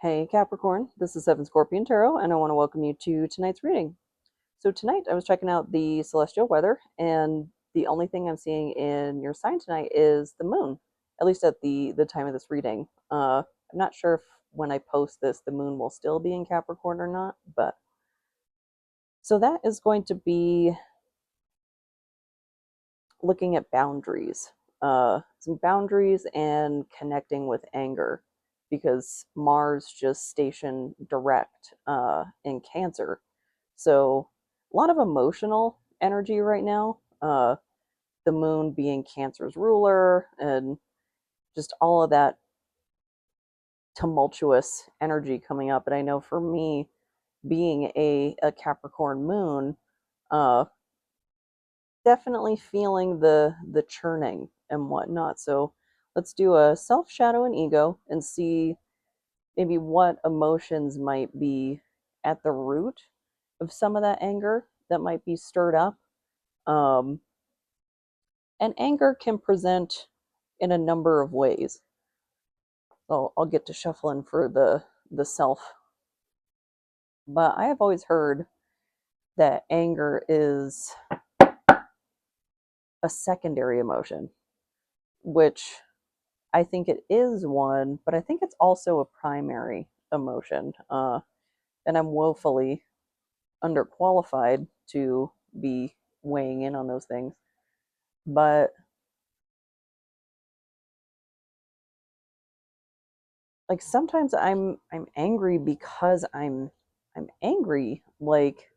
Hey Capricorn, this is Seven Scorpion Tarot, and I want to welcome you to tonight's reading. So tonight I was checking out the celestial weather, and the only thing I'm seeing in your sign tonight is the moon, at least at the time of this reading. I'm not sure if when I post this the moon will still be in Capricorn or not, but so that is going to be looking at boundaries, some boundaries and connecting with anger, because Mars just stationed direct in Cancer. So a lot of emotional energy right now. The moon being Cancer's ruler, and just all of that tumultuous energy coming up. And I know for me, being a Capricorn moon, uh, definitely feeling the churning and whatnot. So let's do a self, shadow, and ego and see maybe what emotions might be at the root of some of that anger that might be stirred up. Um, and anger can present in a number of ways. So I'll get to shuffling for the self. But I have always heard that anger is a secondary emotion, which I think it is one, but I think it's also a primary emotion. And I'm woefully underqualified to be weighing in on those things. But like sometimes I'm angry because I'm angry. Like,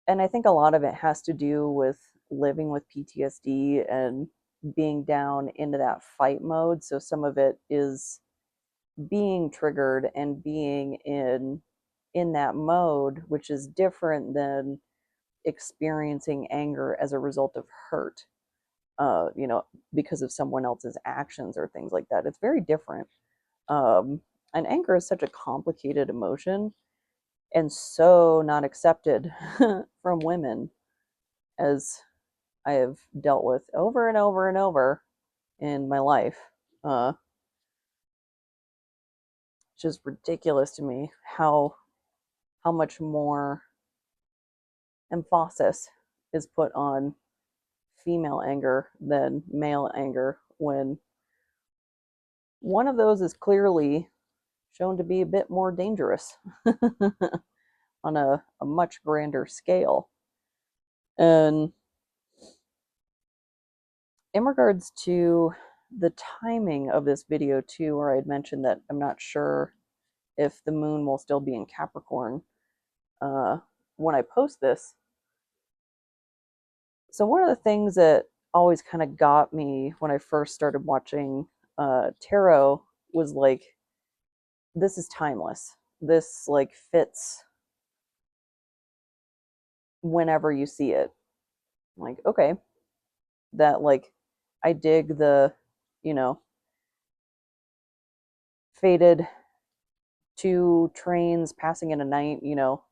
and I think a lot of it has to do with living with PTSD and being down into that fight mode. So some of it is being triggered and being in that mode, which is different than experiencing anger as a result of hurt, you know, because of someone else's actions or things like that. It's very different. um, and anger is such a complicated emotion and so not accepted from women, as I have dealt with over and over and over in my life. It's just ridiculous to me how much more emphasis is put on female anger than male anger, when one of those is clearly shown to be a bit more dangerous on a much grander scale. And in regards to the timing of this video too, where I'd mentioned that I'm not sure if the moon will still be in Capricorn uh, when I post this. So one of the things that always kind of got me when I first started watching tarot was like, this is timeless. This like fits whenever you see it. I'm like, okay, that like I dig the, you know, faded two trains passing in a night, you know,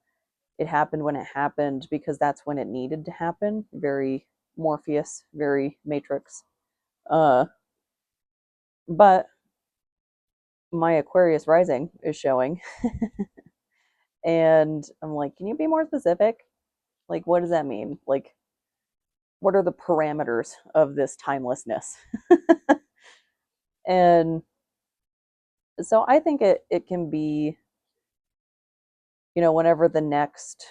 it happened when it happened because that's when it needed to happen. Very Morpheus, very Matrix. Uh, but my Aquarius rising is showing, and I'm like, can you be more specific? Like, what does that mean? Like, what are the parameters of this timelessness? And so I think it can be, you know, whenever the next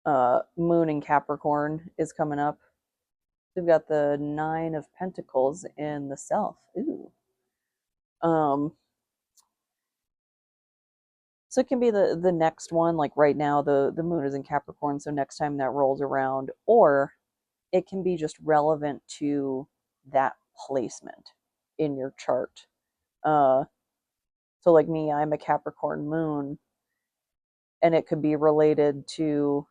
moon in Capricorn is coming up. We've got the Nine of Pentacles in the Self. Ooh. Um, so it can be the next one, like right now the moon is in Capricorn, so next time that rolls around, or it can be just relevant to that placement in your chart. Uh, so like me, I'm a Capricorn moon, and it could be related to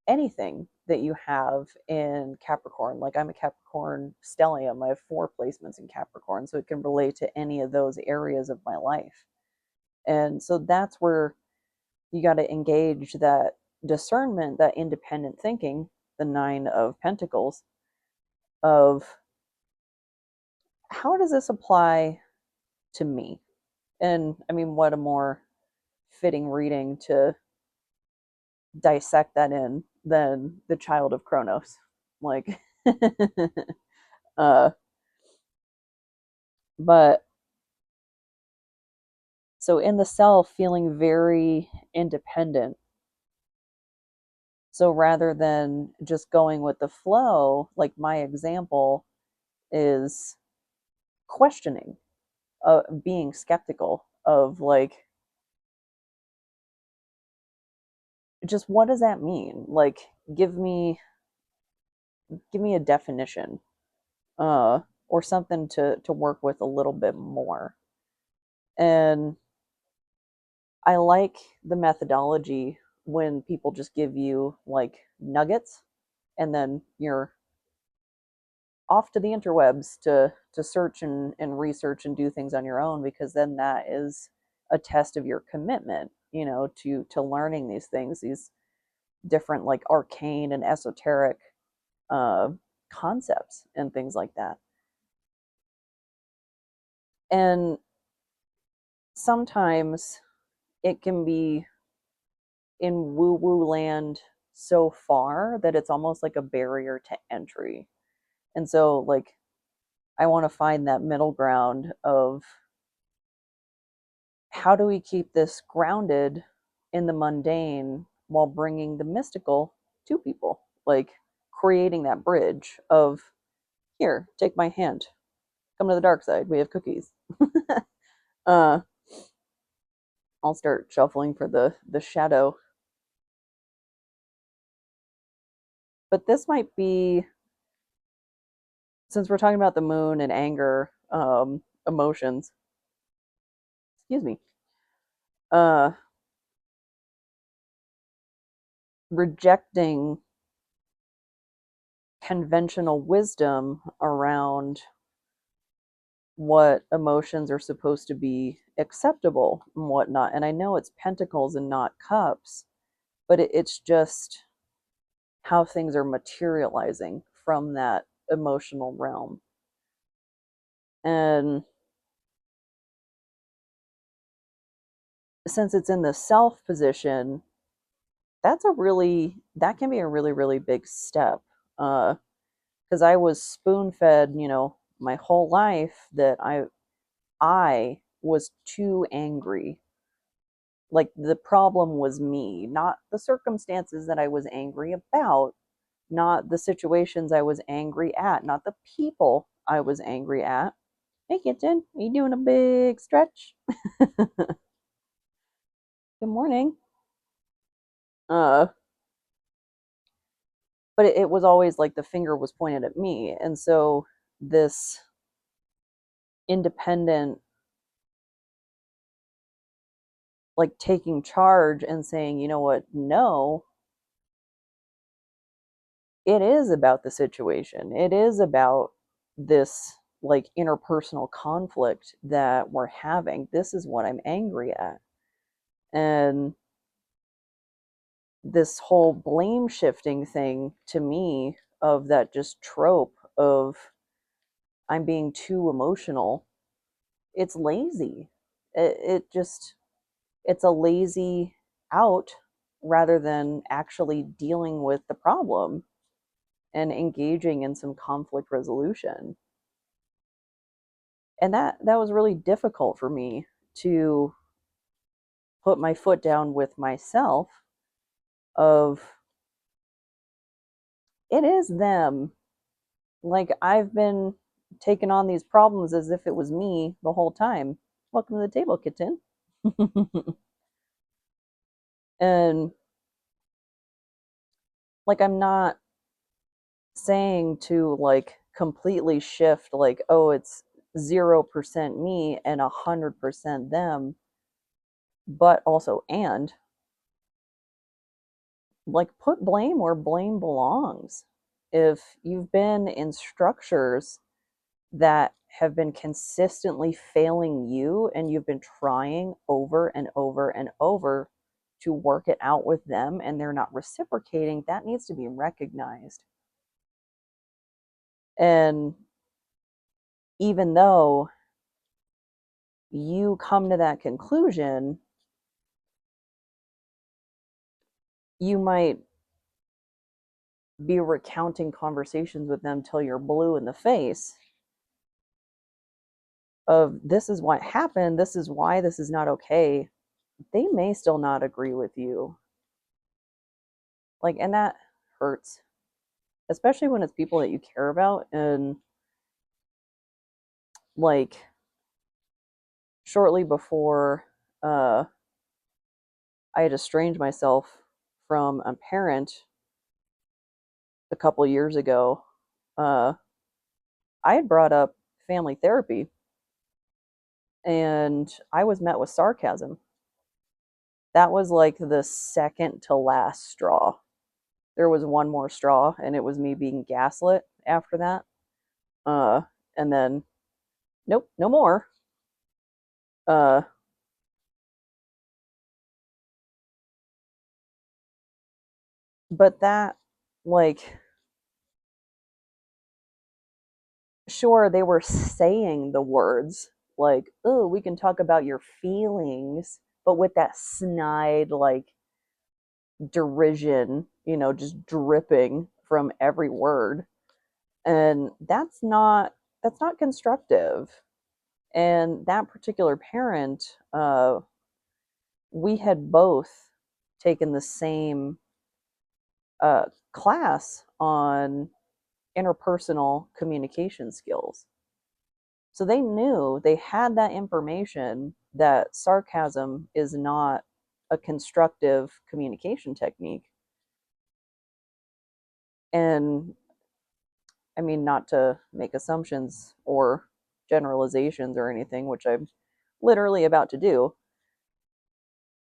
anything that you have in Capricorn. Like I'm a Capricorn stellium. I have 4 placements in Capricorn, so it can relate to any of those areas of my life. And so that's where you got to engage that discernment, that independent thinking, the 9 of Pentacles, of how does this apply to me. And I mean, what a more fitting reading to dissect that in than the child of Kronos. Like, uh, but so in the self, feeling very independent. So rather than just going with the flow, like my example is questioning, being skeptical of like, just what does that mean? Like, give me give me a definition, uh, or something to work with a little bit more. And I like the methodology when people just give you like nuggets and then you're off to the interwebs to search and research and do things on your own, because then that is a test of your commitment, you know, to learning these things, these different like arcane and esoteric uh, concepts and things like that. And sometimes it can be in woo woo land so far that it's almost like a barrier to entry. And so, like, I want to find that middle ground of how do we keep this grounded in the mundane while bringing the mystical to people? Like, creating that bridge of, here, take my hand, come to the dark side, we have cookies. uh, I'll start shuffling for the shadow. But this might be, since we're talking about the moon and anger, emotions, excuse me, uh, rejecting conventional wisdom around what emotions are supposed to be acceptable and whatnot. And I know it's pentacles and not cups, but it's just how things are materializing from that emotional realm. And since it's in the self position, that can be a really, really big step. Because I was spoon fed, you know, my whole life that I was too angry. Like the problem was me, not the circumstances that I was angry about, not the situations I was angry at, not the people I was angry at. Hey, kitten, are you doing a big stretch? Good morning. Uh, but it was always like the finger was pointed at me. And so this independent, like taking charge and saying, you know what, no, it is about the situation. It is about this like interpersonal conflict that we're having. This is what I'm angry at. And this whole blame shifting thing to me, of that just trope of I'm being too emotional, it's lazy. It just, it's a lazy out rather than actually dealing with the problem and engaging in some conflict resolution. And that was really difficult for me to put my foot down with myself, of it is them. Like, I've been taking on these problems as if it was me the whole time. Welcome to the table, kitten. And like, I'm not saying to like completely shift, like, oh, it's 0% me and 100% them, but also, and like, put blame where blame belongs. If you've been in structures that have been consistently failing you and you've been trying over and over and over to work it out with them and they're not reciprocating, that needs to be recognized. And even though you come to that conclusion, you might be recounting conversations with them till you're blue in the face of this is what happened, this is why this is not okay. They may still not agree with you. Like, and that hurts, especially when it's people that you care about. And like, shortly before I had estranged myself from a parent a couple years ago, uh, I had brought up family therapy and I was met with sarcasm. That was like the second to last straw. There was one more straw, and it was me being gaslit after that. Uh, and then, nope, no more. Uh, but that, like, sure, they were saying the words, like, oh, we can talk about your feelings, but with that snide, like, derision, just dripping from every word. And that's not constructive. And that particular parent, we had both taken the same uh, class on interpersonal communication skills. So they knew, they had that information that sarcasm is not a constructive communication technique. And I mean, not to make assumptions or generalizations or anything, which I'm literally about to do.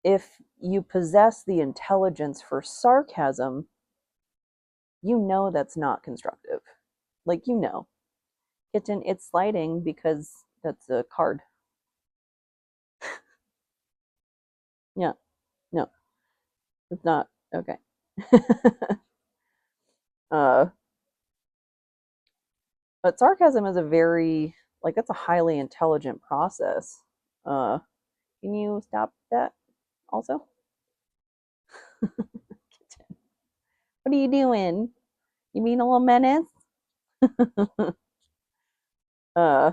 If you possess the intelligence for sarcasm, you know that's not constructive. Like, it's sliding because that's a card. Yeah, no, it's not. Okay. uh, but sarcasm is that's a highly intelligent process. Uh, can you stop that also? What are you doing? You mean a little menace? uh,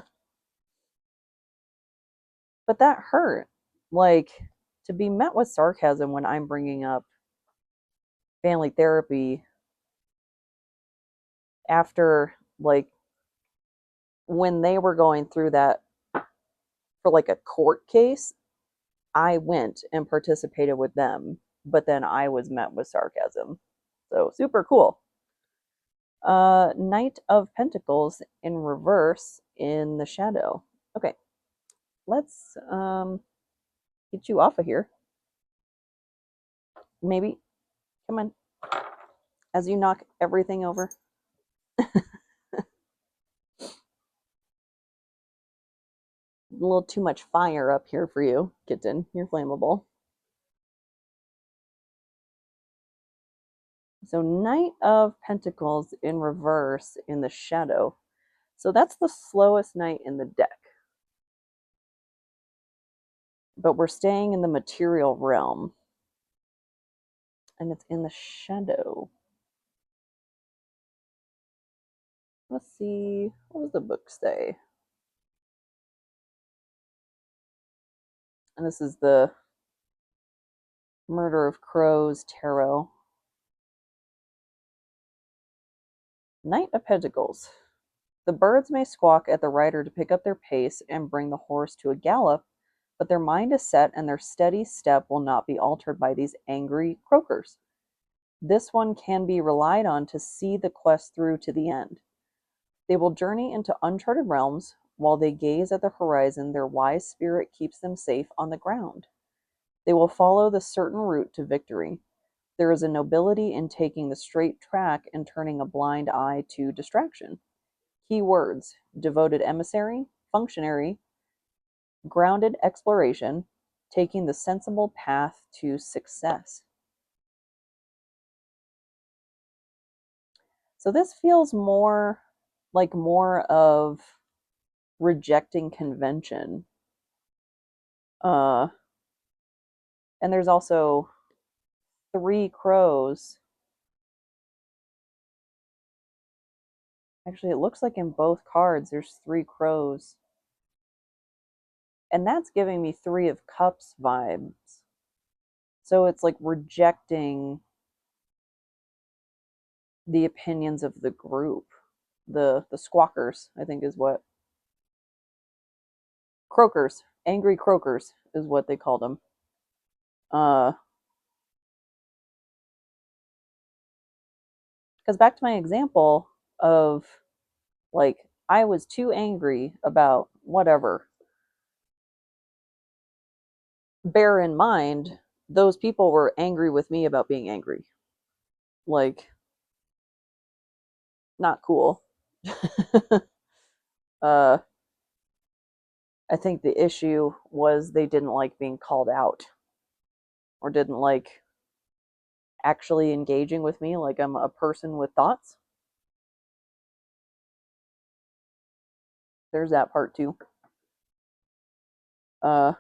but that hurt. Like, to be met with sarcasm when I'm bringing up family therapy after, like, when they were going through that for like a court case, I went and participated with them, but then I was met with sarcasm. So super cool. Knight of Pentacles in reverse in the shadow. Okay, let's get you off of here. Maybe. Come on. As you knock everything over. A little too much fire up here for you, kitten. You're flammable. So Knight of Pentacles in reverse in the shadow. So that's the slowest knight in the deck. But we're staying in the material realm. And it's in the shadow. Let's see. What does the book say? And this is the Murder of Crows Tarot. Knight of Pentacles. The birds may squawk at the rider to pick up their pace and bring the horse to a gallop, but their mind is set and their steady step will not be altered by these angry croakers. This one can be relied on to see the quest through to the end. They will journey into uncharted realms. While they gaze at the horizon, their wise spirit keeps them safe on the ground. They will follow the certain route to victory. There is a nobility in taking the straight track and turning a blind eye to distraction. Key words: devoted emissary, functionary, grounded exploration, taking the sensible path to success. So this feels more of rejecting convention Uh, and there's also three crows. Actually, it looks like in both cards there's three crows. And that's giving me Three of Cups vibes. So it's like rejecting the opinions of the group. The squawkers, I think is what croakers, angry croakers is what they called them. Uh because back to my example of like I was too angry about whatever. Bear in mind those people were angry with me about being angry. Like not cool. uh I think the issue was they didn't like being called out or didn't like actually engaging with me like I'm a person with thoughts. There's that part too. Uh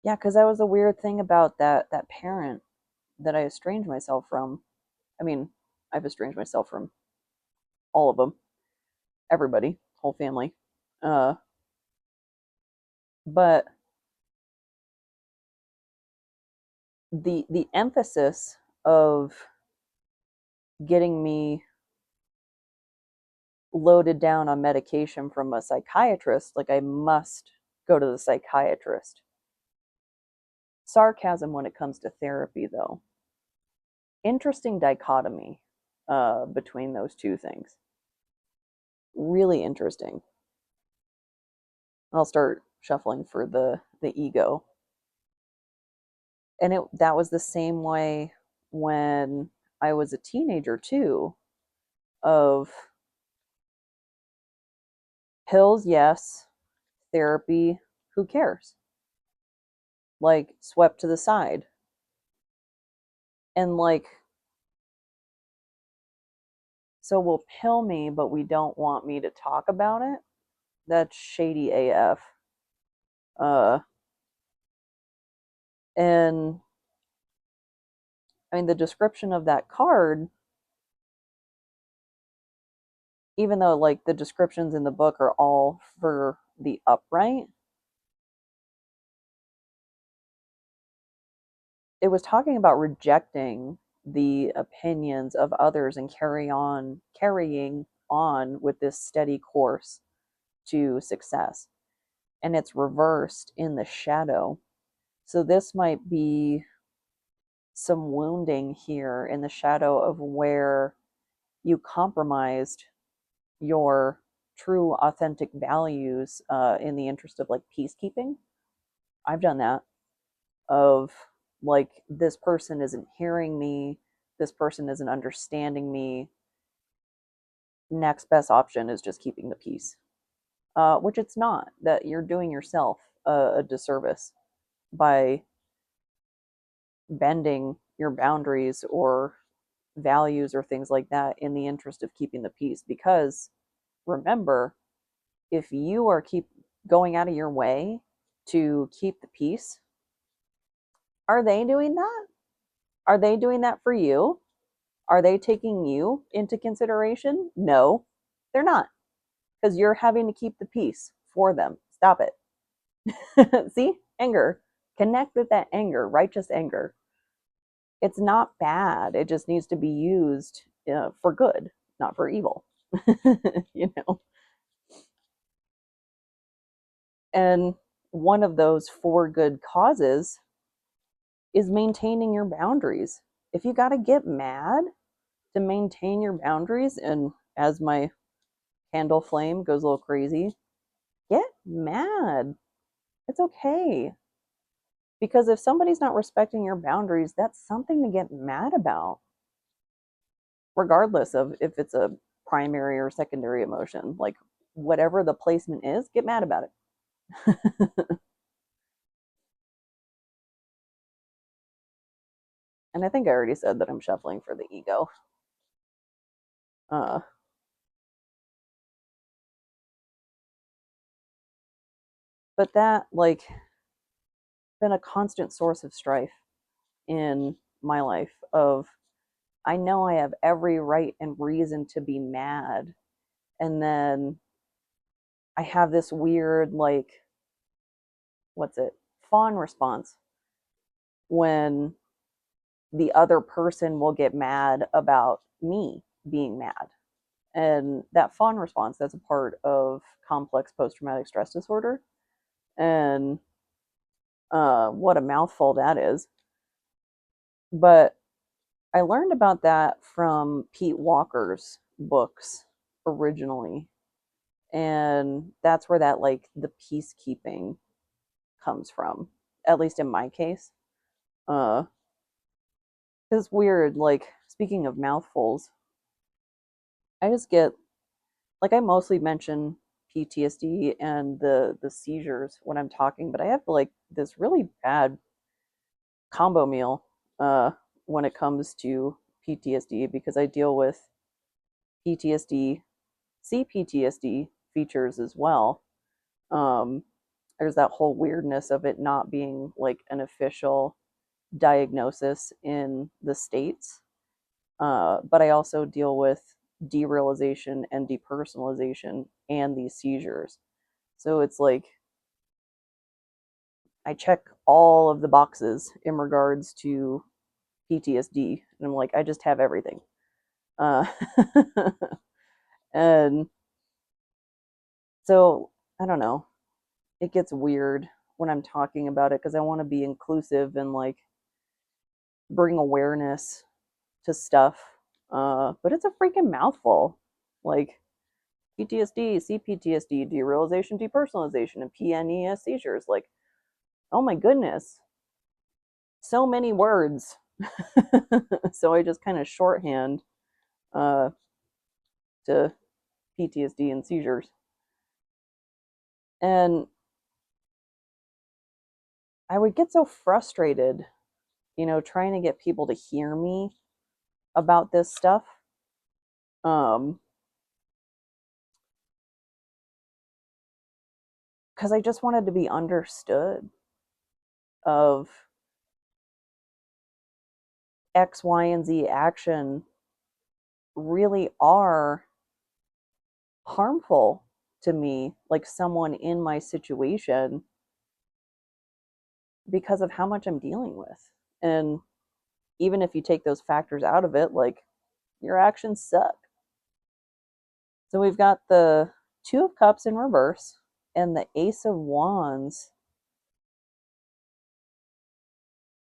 yeah, cuz that was a weird thing about that parent that I estranged myself from. I mean, I've estranged myself from all of them, everybody, whole family. Uh but the emphasis of getting me loaded down on medication from a psychiatrist, like I must go to the psychiatrist. Sarcasm when it comes to therapy, though. Interesting dichotomy between those two things. Really interesting. I'll start shuffling for the ego. And that was the same way when I was a teenager too. Of pills, yes. Therapy, who cares? Like swept to the side. And like, so we'll pill me, but we don't want me to talk about it. That's shady AF. Uh, and I mean, the description of that card, even though like the descriptions in the book are all for the upright, it was talking about rejecting the opinions of others and carrying on with this steady course to success. And it's reversed in the shadow. So this might be some wounding here in the shadow of where you compromised your true authentic values in the interest of like peacekeeping. I've done that. Of like, this person isn't hearing me, this person isn't understanding me. Next best option is just keeping the peace, which it's not. That you're doing yourself a disservice by bending your boundaries or values or things like that in the interest of keeping the peace. Because remember, if you are keep going out of your way to keep the peace, are they doing that? Are they doing that for you? Are they taking you into consideration? No, they're not, because you're having to keep the peace for them. Stop it. See, anger. Connect with that anger, righteous anger. It's not bad. It just needs to be used for good, not for evil. you know. And one of those four good causes is maintaining your boundaries. If you got to get mad to maintain your boundaries, and as my candle flame goes a little crazy, get mad. It's okay. Because if somebody's not respecting your boundaries, that's something to get mad about, regardless of if it's a primary or secondary emotion. Like, whatever the placement is, get mad about it. And I think I already said that I'm shuffling for the ego. Uh, but that like been a constant source of strife in my life of I know I have every right and reason to be mad, and then I have this weird like what's it? Fawn response when the other person will get mad about me being mad. And that fawn response, that's a part of complex post traumatic stress disorder. And what a mouthful that is. But I learned about that from Pete Walker's books originally. And that's where that, like, the peacekeeping comes from, at least in my case. Uh, it's weird. Like, speaking of mouthfuls, I just get, like, I mostly mention PTSD and the seizures when I'm talking, but I have like this really bad combo meal uh, when it comes to PTSD because I deal with PTSD, CPTSD features as well. Um, there's that whole weirdness of it not being like an official diagnosis in the States. But I also deal with derealization and depersonalization and these seizures. So it's like I check all of the boxes in regards to PTSD, and I'm like, I just have everything. Uh, and so I don't know. It gets weird when I'm talking about it because I want to be inclusive and like bring awareness to stuff. But it's a freaking mouthful. Like PTSD, CPTSD, derealization, depersonalization, and PNES seizures. Like, oh my goodness, so many words. So I just kind of shorthand uh, to PTSD and seizures. And I would get so frustrated, trying to get people to hear me about this stuff. Um, because I just wanted to be understood of X, Y, and Z action really are harmful to me, like someone in my situation, because of how much I'm dealing with. And even if you take those factors out of it, like your actions suck. So we've got the Two of Cups in reverse and the Ace of Wands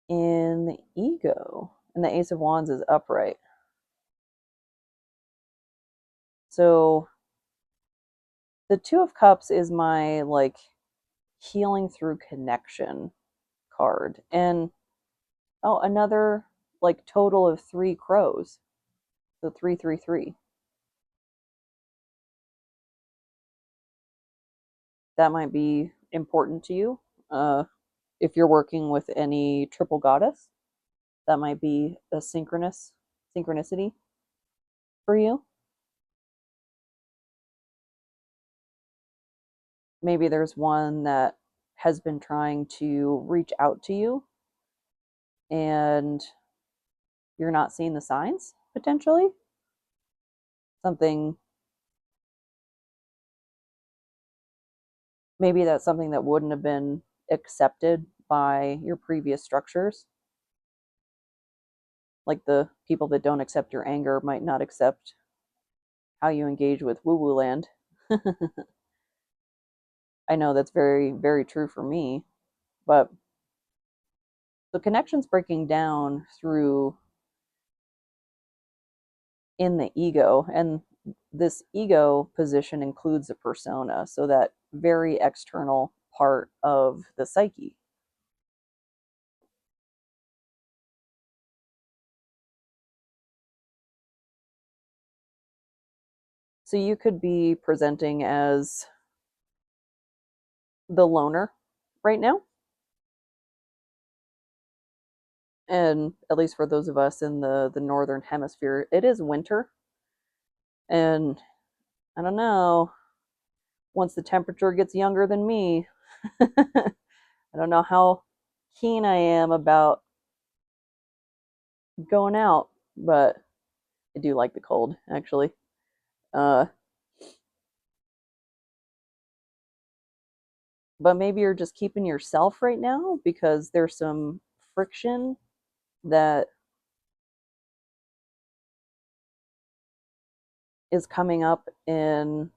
in the ego. And the Ace of Wands is upright. So the Two of Cups is my like healing through connection card. And oh, another like total of 3 crows. So 333. That might be important to you. If you're working with any triple goddess, that might be a synchronicity for you. Maybe there's one that has been trying to reach out to you and you're not seeing the signs potentially. Something, maybe that's something that wouldn't have been accepted by your previous structures. Like the people that don't accept your anger might not accept how you engage with woo woo land. I know that's very, very true for me, but the connection's breaking down through in the ego, and this ego position includes a persona, so that very external part of the psyche. So you could be presenting as the loner right now, and at least for those of us in the northern hemisphere, it is winter, and I don't know, once the temperature gets younger than me, I don't know how keen I am about going out, but I do like the cold, actually. Uh, but maybe you're just keeping yourself right now because there's some friction that is coming up in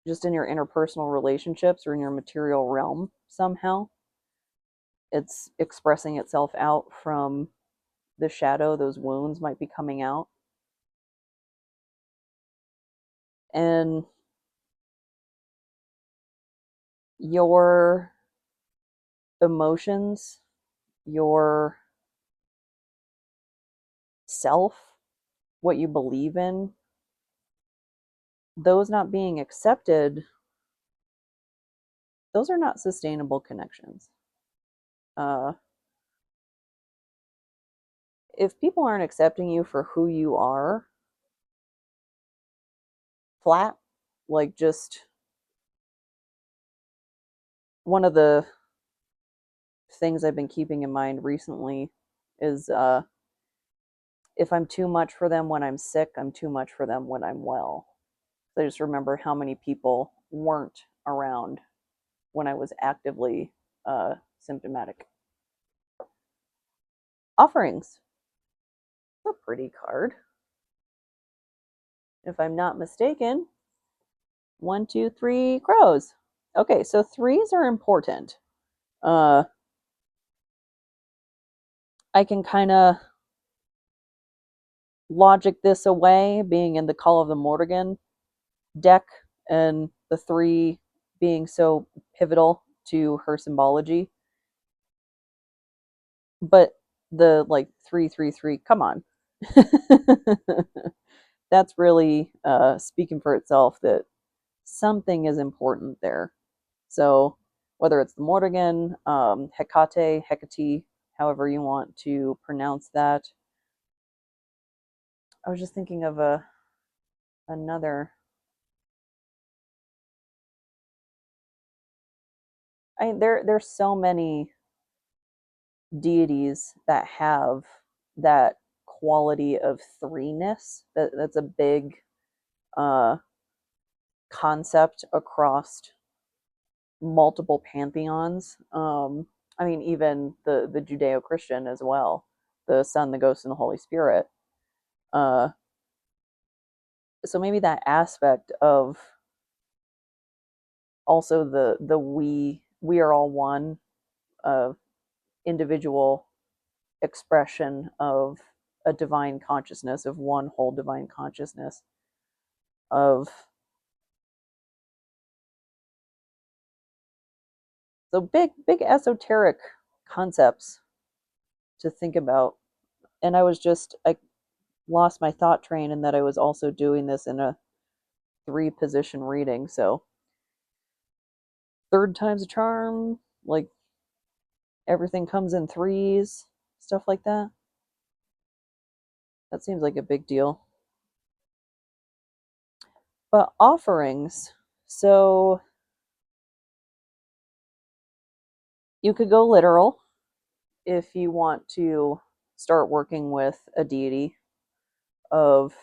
just in your interpersonal relationships or in your material realm somehow. It's expressing itself out from the shadow. Those wounds might be coming out. And your emotions, your self, what you believe in, those not being accepted, those are not sustainable connections. Uh, if people aren't accepting you for who you are, flat, like just one of the things I've been keeping in mind recently is if I'm too much for them when I'm sick, I'm too much for them when I'm well. So I just remember how many people weren't around when I was actively symptomatic. Offerings. It's a pretty card. If I'm not mistaken, 1, 2, 3 crows. Okay, so threes are important. Uh, I can kind of logic this away, being in the Call of the Morrigan deck, and the three being so pivotal to her symbology. But the like 3, 3, 3, come on. That's really speaking for itself that something is important there. So whether it's the Morrigan, Hecate, Hecate, however you want to pronounce that. I was just thinking of another. There's so many deities that have that quality of threeness. That's a big uh, concept across multiple pantheons. I mean, even the Judeo-Christian as well, the Son, the Ghost, and the Holy Spirit. Uh, so maybe that aspect of also the we are all one, individual expression of a divine consciousness, of one whole divine consciousness, of so big esoteric concepts to think about. And I lost my thought train in that I was also doing this in a 3 position reading. So third time's a charm, like everything comes in threes, stuff like that. That seems like a big deal. But offerings, so you could go literal if you want to start working with a deity of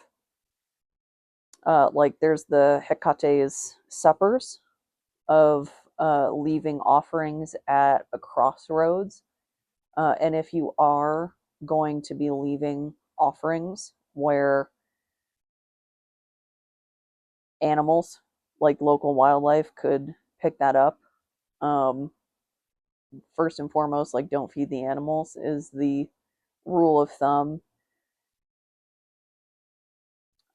like there's the Hecate's suppers of leaving offerings at a crossroads. And if you are going to be leaving offerings where animals, like local wildlife, could pick that up, um, first and foremost, like don't feed the animals is the rule of thumb.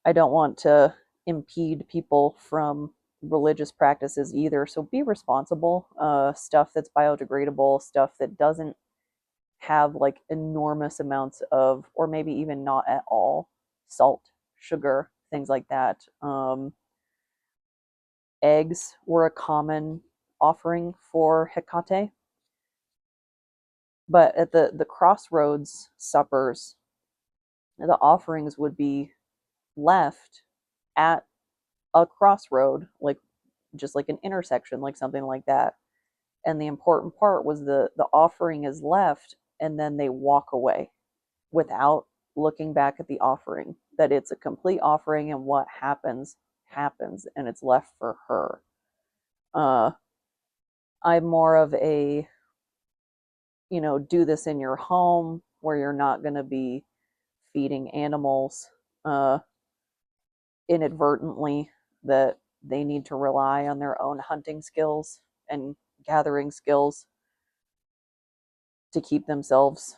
I don't want to impede people from religious practices either. So be responsible. Stuff that's biodegradable, stuff that doesn't have like enormous amounts of, or maybe even not at all, salt, sugar, things like that. Eggs were a common offering for Hecate. But at the crossroads suppers, the offerings would be left at a crossroad, like just like an intersection, like something like that. And the important part was the offering is left and then they walk away without looking back at the offering, that it's a complete offering and what happens happens and it's left for her. uh I'm more of a, do this in your home where you're not going to be feeding animals uh inadvertently, that they need to rely on their own hunting skills and gathering skills to keep themselves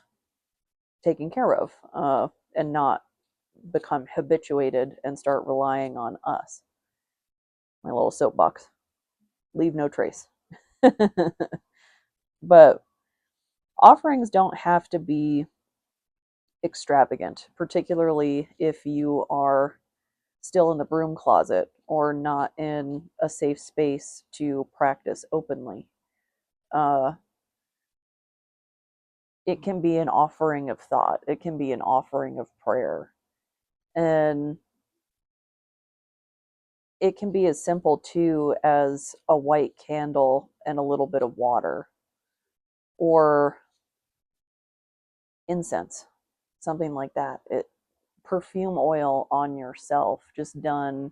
taken care of, and not become habituated and start relying on us. My little soapbox. Leave no trace. But offerings don't have to be extravagant, particularly if you are still in the broom closet or not in a safe space to practice openly. Uh, it can be an offering of thought, it can be an offering of prayer. And it can be as simple too as a white candle and a little bit of water, or incense, something like that. It perfume oil on yourself, just done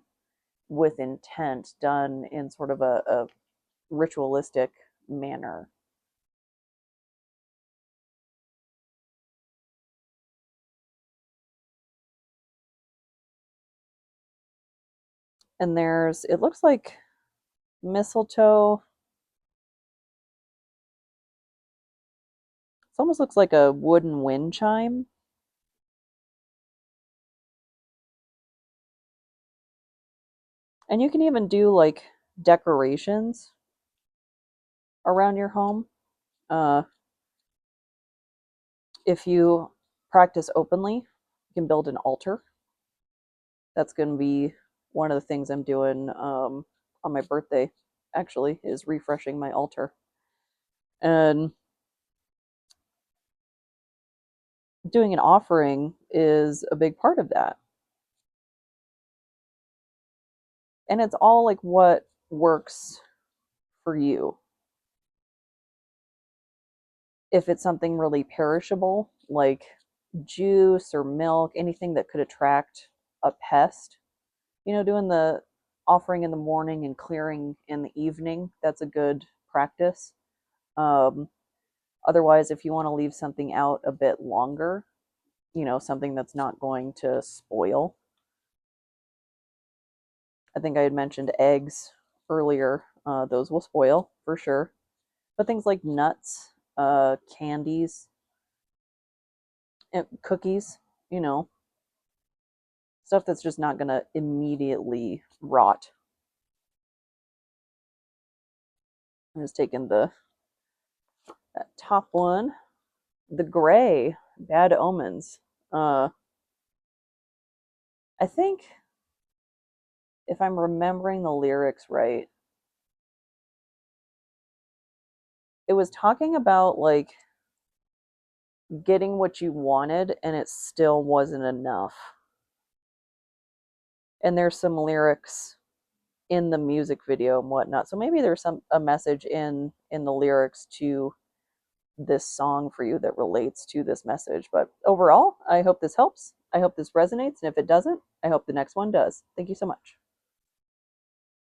with intent, done in sort of a ritualistic manner. And it looks like mistletoe. It almost looks like a wooden wind chime. And you can even do like decorations around your home. Uh, if you practice openly, you can build an altar. That's going to be one of the things I'm doing on my birthday, actually, is refreshing my altar. And doing an offering is a big part of that. And it's all like what works for you. If it's something really perishable, like juice or milk, anything that could attract a pest, doing the offering in the morning and clearing in the evening, that's a good practice. Um, Otherwise, if you want to leave something out a bit longer, something that's not going to spoil. I think I had mentioned eggs earlier. Those will spoil for sure. But things like nuts, candies, and cookies, you know, stuff that's just not going to immediately rot. I'm just taking that top one, the gray, bad omens. Uh, I think if I'm remembering the lyrics right, it was talking about like getting what you wanted and it still wasn't enough. And there's some lyrics in the music video and whatnot. So maybe there's a message in the lyrics to this song for you that relates to this message. But overall, I hope this helps. I hope this resonates. And if it doesn't, I hope the next one does. Thank you so much.